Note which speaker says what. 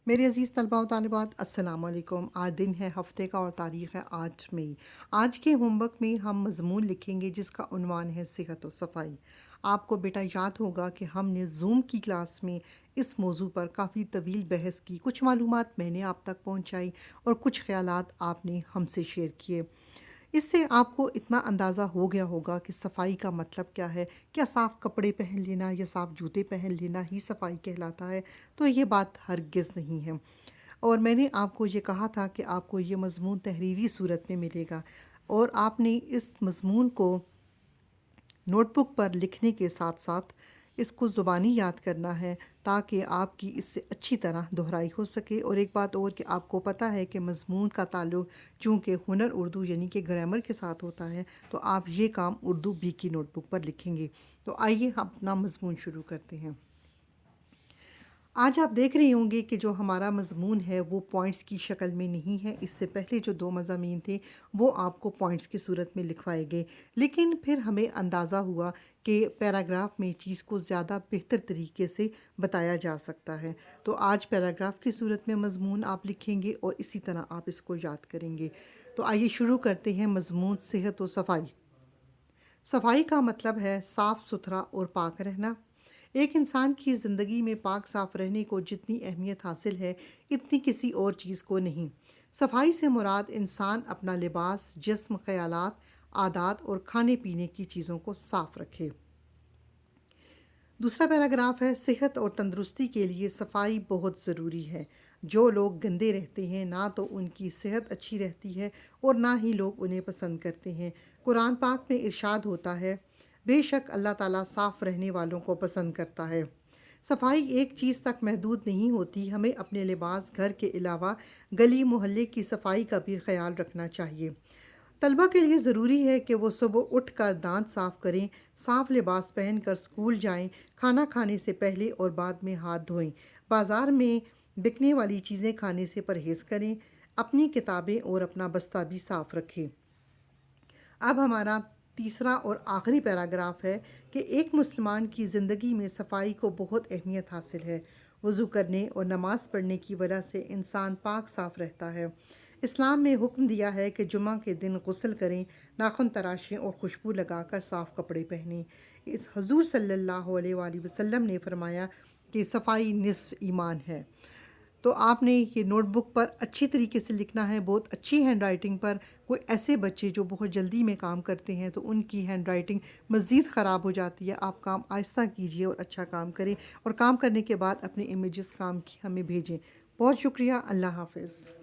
Speaker 1: मेरे अज़ीज़ तलबा व तालिबात अस्सलाम वालेकुम। आज दिन है हफ़्ते का और तारीख़ है 8 मई। आज के होमवर्क में हम मज़मून लिखेंगे जिसका उन्वान है सेहत व सफ़ाई। आपको बेटा याद होगा कि हमने ज़ूम की क्लास में इस मौजू पर काफ़ी तवील बहस की, कुछ मालूमात मैंने आप तक पहुँचाई और कुछ ख़यालात आपने हमसे शेयर किए। इससे आपको इतना अंदाज़ा हो गया होगा कि सफाई का मतलब क्या है। क्या साफ़ कपड़े पहन लेना या साफ़ जूते पहन लेना ही सफाई कहलाता है? तो ये बात हरगिज़ नहीं है। और मैंने आपको ये कहा था कि आपको ये मज़मून तहरीरी सूरत में मिलेगा और आपने इस मज़मून को नोटबुक पर लिखने के साथ साथ इसको ज़ुबानी याद करना है ताकि आपकी इससे अच्छी तरह दोहराई हो सके। और एक बात और कि आपको पता है कि मज़मून का ताल्लुक़ चूँकि हुनर उर्दू यानी कि ग्रामर के साथ होता है, तो आप ये काम उर्दू बी की नोटबुक पर लिखेंगे। तो आइए हम अपना मज़मून शुरू करते हैं। आज आप देख रहे होंगे कि जो हमारा मज़मून है वो पॉइंट्स की शक्ल में नहीं है। इससे पहले जो 2 मज़ामीन थे वो आपको पॉइंट्स की सूरत में लिखवाए गए, लेकिन फिर हमें अंदाज़ा हुआ कि पैराग्राफ में चीज़ को ज़्यादा बेहतर तरीके से बताया जा सकता है। तो आज पैराग्राफ की सूरत में मज़मून आप लिखेंगे और इसी तरह आप इसको याद करेंगे। तो आइए शुरू करते हैं। मज़मून सेहत व सफाई। सफाई का मतलब है साफ़ सुथरा और पाक रहना। एक इंसान की ज़िंदगी में पाक साफ़ रहने को जितनी अहमियत हासिल है, इतनी किसी और चीज़ को नहीं। सफाई से मुराद इंसान अपना लिबास, जिस्म, ख़यालात, आदात और खाने पीने की चीज़ों को साफ़ रखे। दूसरा पैराग्राफ है सेहत और तंदुरुस्ती के लिए सफाई बहुत ज़रूरी है। जो लोग गंदे रहते हैं ना तो उनकी सेहत अच्छी रहती है और ना ही लोग उन्हें पसंद करते हैं। कुरान पाक में इरशाद होता है, बेशक अल्लाह ताला साफ़ रहने वालों को पसंद करता है। सफाई एक चीज़ तक महदूद नहीं होती, हमें अपने लिबास, घर के अलावा गली मोहल्ले की सफाई का भी ख्याल रखना चाहिए। तलबा के लिए ज़रूरी है कि वो सुबह उठकर दांत साफ़ करें, साफ़ लिबास पहनकर स्कूल जाएं, खाना खाने से पहले और बाद में हाथ धोएं, बाज़ार में बिकने वाली चीज़ें खाने से परहेज़ करें, अपनी किताबें और अपना बस्ता भी साफ़ रखें। अब हमारा तीसरा और आखिरी पैराग्राफ है कि एक मुसलमान की ज़िंदगी में सफाई को बहुत अहमियत हासिल है। वज़ू करने और नमाज़ पढ़ने की वजह से इंसान पाक साफ़ रहता है। इस्लाम ने हुक्म दिया है कि जुमा के दिन गुस्ल करें, नाखून तराशें और खुशबू लगाकर साफ़ कपड़े पहनें। इस हुज़ूर सल्लल्लाहु अलैहि वसल्लम ने फरमाया कि सफाई निस्फ़ ईमान है। तो आपने ये नोटबुक पर अच्छी तरीके से लिखना है, बहुत अच्छी हैंड राइटिंग पर। कोई ऐसे बच्चे जो बहुत जल्दी में काम करते हैं तो उनकी हैंड राइटिंग मज़ीद ख़राब हो जाती है। आप काम आहिस्ता कीजिए और अच्छा काम करें और काम करने के बाद अपने इमेजेस काम की हमें भेजें। बहुत शुक्रिया। अल्लाह हाफ़िज़।